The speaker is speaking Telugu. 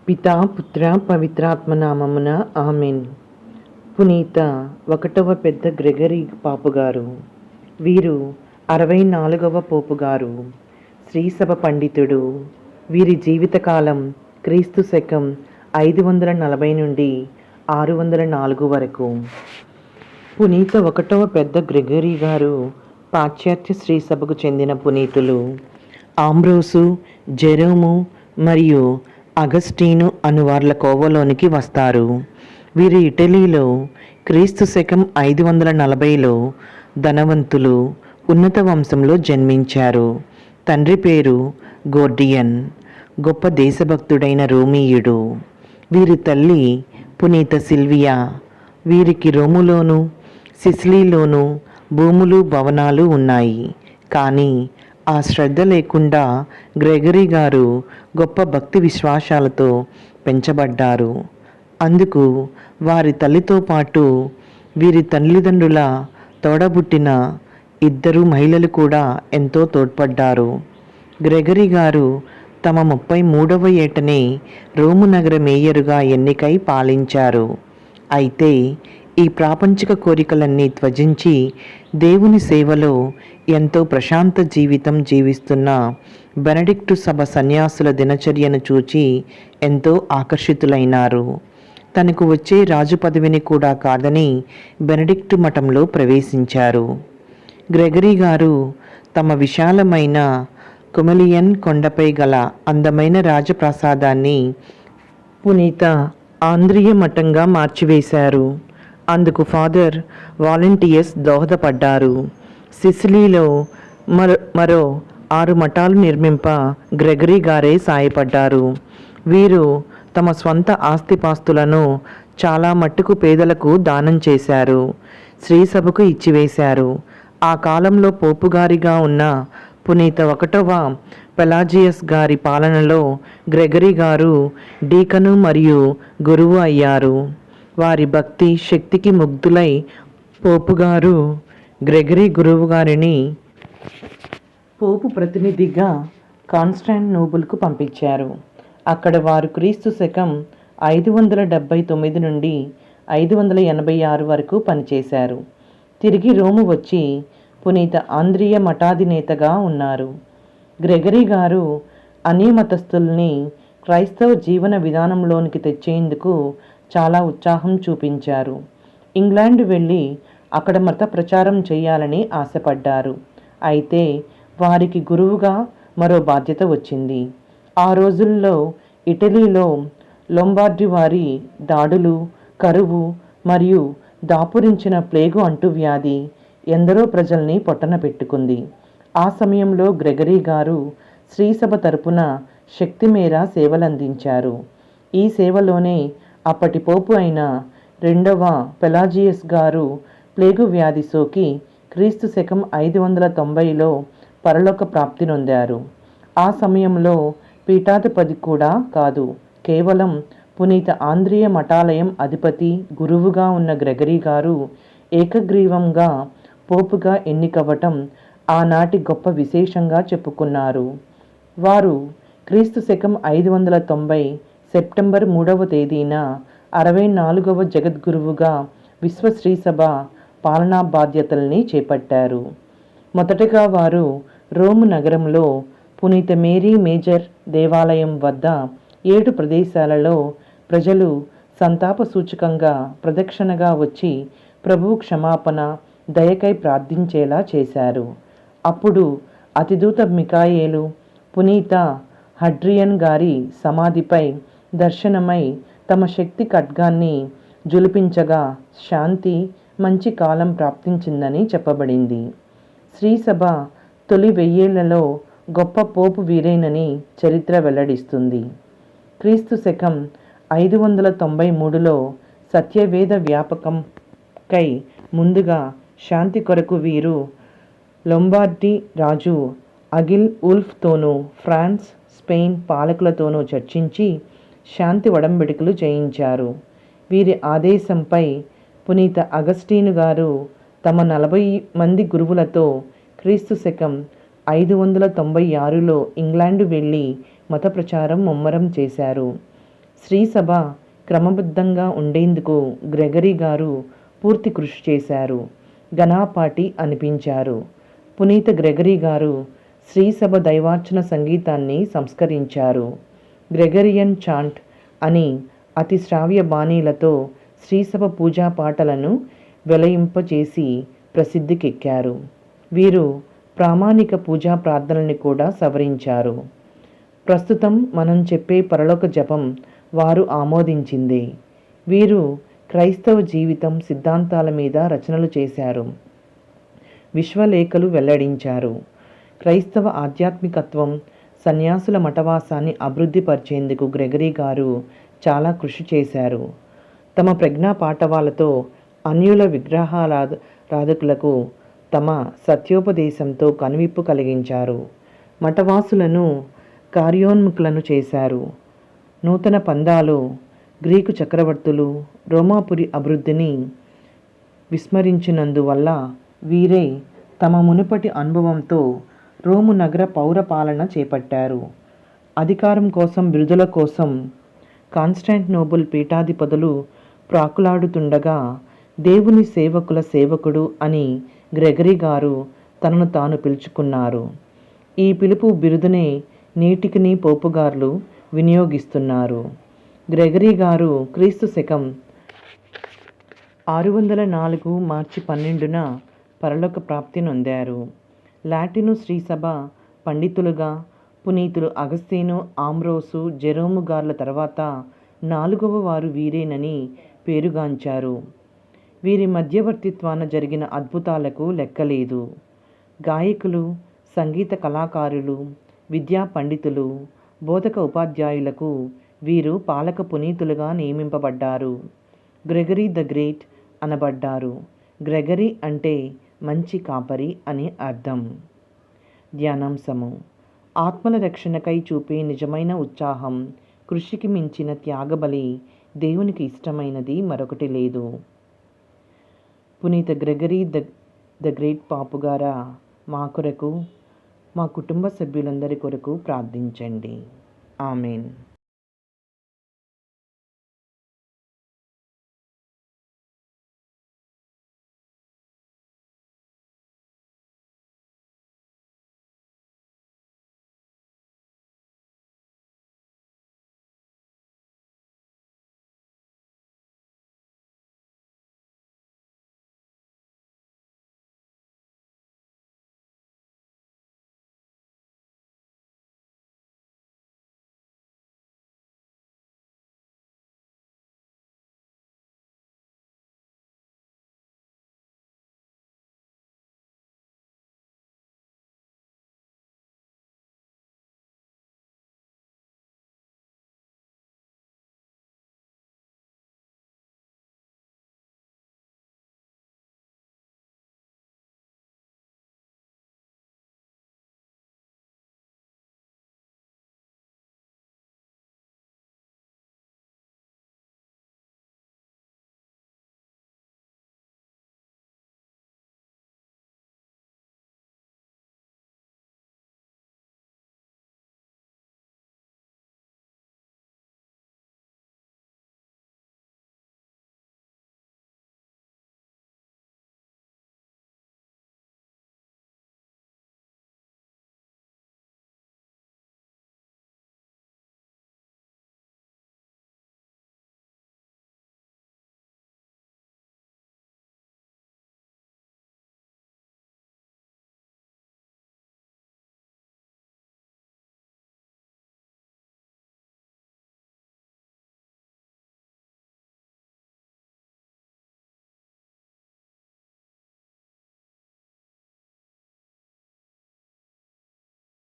పితా పుత్ర పవిత్రాత్మ నామమున ఆమెన్. పునీత 1వ పెద్ద గ్రెగరీ పాపుగారు. వీరు 64వ పోపుగారు. శ్రీసభ పండితుడు. వీరి జీవితకాలం క్రీస్తు శకం 540 నుండి 604 వరకు. పునీత 1వ పెద్ద గ్రెగరీ గారు పాశ్చాత్య శ్రీసభకు చెందిన పునీతులు. ఆంబ్రోసు, జెరోము మరియు అగస్టీను అనువార్ల కోవలోనికి వస్తారు. వీరు ఇటలీలో క్రీస్తు శకం 540లో ధనవంతులు, ఉన్నత వంశంలో జన్మించారు. తండ్రి పేరు గోర్డియన్, గొప్ప దేశభక్తుడైన రోమీయుడు. వీరి తల్లి పునీత సిల్వియా. వీరికి రోములోను సిసిలీలోను భూములు భవనాలు ఉన్నాయి. కానీ ఆ శ్రద్ధ లేకుండా గ్రెగరీ గారు గొప్ప భక్తి విశ్వాసాలతో పెంచబడ్డారు. అందుకు వారి తల్లితో పాటు వీరి తల్లిదండ్రుల తోడబుట్టిన 2 మహిళలు కూడా ఎంతో తోడ్పడ్డారు. గ్రెగరీ గారు తమ 33వ ఏటనే రోము నగర మేయరుగా ఎన్నికై పాలించారు. అయితే ఈ ప్రాపంచిక కోరికలన్నీ త్యజించి దేవుని సేవలో ఎంతో ప్రశాంత జీవితం జీవిస్తున్న బెనడిక్టు సభ సన్యాసుల దినచర్యను చూచి ఎంతో ఆకర్షితులైనారు. తనకు వచ్చే రాజు పదవిని కూడా కాదని బెనడిక్టు మఠంలో ప్రవేశించారు. గ్రెగరీ గారు తమ విశాలమైన కుమెలియన్ కొండపై గల అందమైన రాజప్రాసాదాన్ని పునీత ఆంద్రియ మఠంగా మార్చివేశారు. అందుకు ఫాదర్ వాలంటీర్స్ దోహదపడ్డారు. సిసిలీలో మరో 6 మఠాలు నిర్మింప గ్రెగరీ గారే సాయపడ్డారు. వీరు తమ స్వంత ఆస్తిపాస్తులను చాలా మట్టుకు పేదలకు దానం చేశారు. శ్రీసభకు ఇచ్చివేశారు. ఆ కాలంలో పోపుగారిగా ఉన్న పునీత 1వ పెలాజియస్ గారి పాలనలో గ్రెగరీ గారు డీకను మరియు గురువు అయ్యారు. వారి భక్తి శక్తికి ముగ్ధులై పోపుగారు గ్రెగరీ గురువు గారిని పోపు ప్రతినిధిగా కాన్స్టాంటినోపుల్కు పంపించారు. అక్కడ వారు క్రీస్తు శకం 579 నుండి 586 వరకు పనిచేశారు. తిరిగి రోము వచ్చి పునీత ఆంద్రియ మఠాధినేతగా ఉన్నారు. గ్రెగరీ గారు అన్ని మతస్థుల్ని క్రైస్తవ జీవన విధానంలోనికి తెచ్చేందుకు చాలా ఉత్సాహం చూపించారు. ఇంగ్లాండ్ వెళ్ళి అక్కడ మత ప్రచారం చేయాలని ఆశపడ్డారు. అయితే వారికి గురువుగా మరో బాధ్యత వచ్చింది. ఆ రోజుల్లో ఇటలీలో లొంబార్డీ వారి దాడులు, కరువు మరియు దాపురించిన ప్లేగు అంటువ్యాధి ఎందరో ప్రజల్ని పొట్టన పెట్టుకుంది. ఆ సమయంలో గ్రెగరీ గారు శ్రీసభ తరపున శక్తి మేర సేవలందించారు. ఈ సేవలోనే అప్పటి పోపు అయిన 2వ పెలాజియస్ గారు ప్లేగు వ్యాధి సోకి క్రీస్తు శకం 590లో పరలోక ప్రాప్తి నొందారు. ఆ సమయంలో పీఠాధిపతి కూడా కాదు, కేవలం పునీత ఆంద్రియ మఠాలయం అధిపతి గురువుగా ఉన్న గ్రెగరీ గారు ఏకగ్రీవంగా పోపుగా ఎన్నికవ్వటం ఆనాటి గొప్ప విశేషంగా చెప్పుకున్నారు. వారు క్రీస్తు శకం 590 సెప్టెంబర్ 3వ తేదీన 64వ జగద్గురువుగా విశ్వశ్రీసభ పాలనా బాధ్యతల్ని చేపట్టారు. మొదటగా వారు రోము నగరంలో పునీత మేరీ మేజర్ దేవాలయం వద్ద 7 ప్రదేశాలలో ప్రజలు సంతాప సూచకంగా ప్రదక్షిణగా వచ్చి ప్రభువు క్షమాపణ దయకై ప్రార్థించేలా చేశారు. అప్పుడు అతిదూత మికాయేలు పునీత హడ్రియన్ గారి సమాధిపై దర్శనమై తమ శక్తి ఖడ్గాన్ని జులిపించగా శాంతి మంచి కాలం ప్రాప్తించిందని చెప్పబడింది. శ్రీసభ తొలి 1000ఏళ్లలో గొప్ప పోపు వీరేనని చరిత్ర వెల్లడిస్తుంది. క్రీస్తు శకం 593లో సత్యవేద వ్యాపకంకై ముందుగా శాంతి కొరకు వీరు లొంబార్డీ రాజు అగిల్ ఉల్ఫ్తోనూ ఫ్రాన్స్, స్పెయిన్ పాలకులతోనూ చర్చించి శాంతి ఒడంబడికలు చేయించారు. వీరి ఆదేశంపై పునీత అగస్టీను గారు తమ 40 మంది గురువులతో క్రీస్తు శకం 596లో ఇంగ్లాండు వెళ్ళి మత ప్రచారం ముమ్మరం చేశారు. శ్రీసభ క్రమబద్ధంగా ఉండేందుకు గ్రెగరీ గారు పూర్తి కృషి చేశారు. ఘనాపాటి అనిపించారు. పునీత గ్రెగరీ గారు శ్రీసభ దైవార్చన సంగీతాన్ని సంస్కరించారు. గ్రెగరియన్ చాంట్ అని అతి శ్రావ్య బాణీలతో శ్రీసభ పూజా పాటలను వెలయింపచేసి ప్రసిద్ధికెక్కారు. వీరు ప్రామాణిక పూజా ప్రార్థనల్ని కూడా సవరించారు. ప్రస్తుతం మనం చెప్పే పరలోక జపం వారు ఆమోదించింది. వీరు క్రైస్తవ జీవితం సిద్ధాంతాల మీద రచనలు చేశారు. విశ్వలేఖలు వెల్లడించారు. క్రైస్తవ ఆధ్యాత్మికత్వం, సన్యాసుల మఠవాసాన్ని అభివృద్ధి పరిచేందుకు గ్రెగరీ గారు చాలా కృషి చేశారు. తమ ప్రజ్ఞా పాటవాలతో అన్యుల విగ్రహారాధకులకు తమ సత్యోపదేశంతో కనువిప్పు కలిగించారు. మఠవాసులను కార్యోన్ముఖులను చేశారు. నూతన పందాలు, గ్రీకు చక్రవర్తులు రోమాపురి అభివృద్ధిని విస్మరించినందువల్ల వీరే తమ మునుపటి అనుభవంతో రోము నగర పౌర పాలన చేపట్టారు. అధికారం కోసం, బిరుదుల కోసం కాన్స్టాంటినోబుల్ పీఠాధిపతులు ప్రాకులాడుతుండగా దేవుని సేవకుల సేవకుడు అని గ్రెగరీ గారు తనను తాను పిలుచుకున్నారు. ఈ పిలుపు బిరుదునే నేటికిని పోపుగార్లు వినియోగిస్తున్నారు. గ్రెగరీ గారు క్రీస్తు శకం 604 మార్చి 12న పరలోక ప్రాప్తి నొందారు. లాటిను శ్రీసభ పండితులుగా పునీతులు అగస్తీను, ఆంబ్రోసు, జెరోము గార్ల తర్వాత 4వ వారు వీరేనని పేరుగాంచారు. వీరి మధ్యవర్తిత్వాన జరిగిన అద్భుతాలకు లెక్కలేదు. గాయకులు, సంగీత కళాకారులు, విద్యా పండితులు, బోధక ఉపాధ్యాయులకు వీరు పాలక పునీతులుగా నియమింపబడ్డారు. గ్రెగరీ ద గ్రేట్ అనబడ్డారు. గ్రెగరీ అంటే మంచి కాపరి అని అర్థం. ధ్యానాంశము: ఆత్మల రక్షణకై చూపే నిజమైన ఉత్సాహం, కృషికి మించిన త్యాగబలి దేవునికి ఇష్టమైనది మరొకటి లేదు. పునీత గ్రెగరీ ద గ్రేట్ పాపుగారా, మా కొరకు, మా కుటుంబ సభ్యులందరి కొరకు ప్రార్థించండి. ఆమెన్.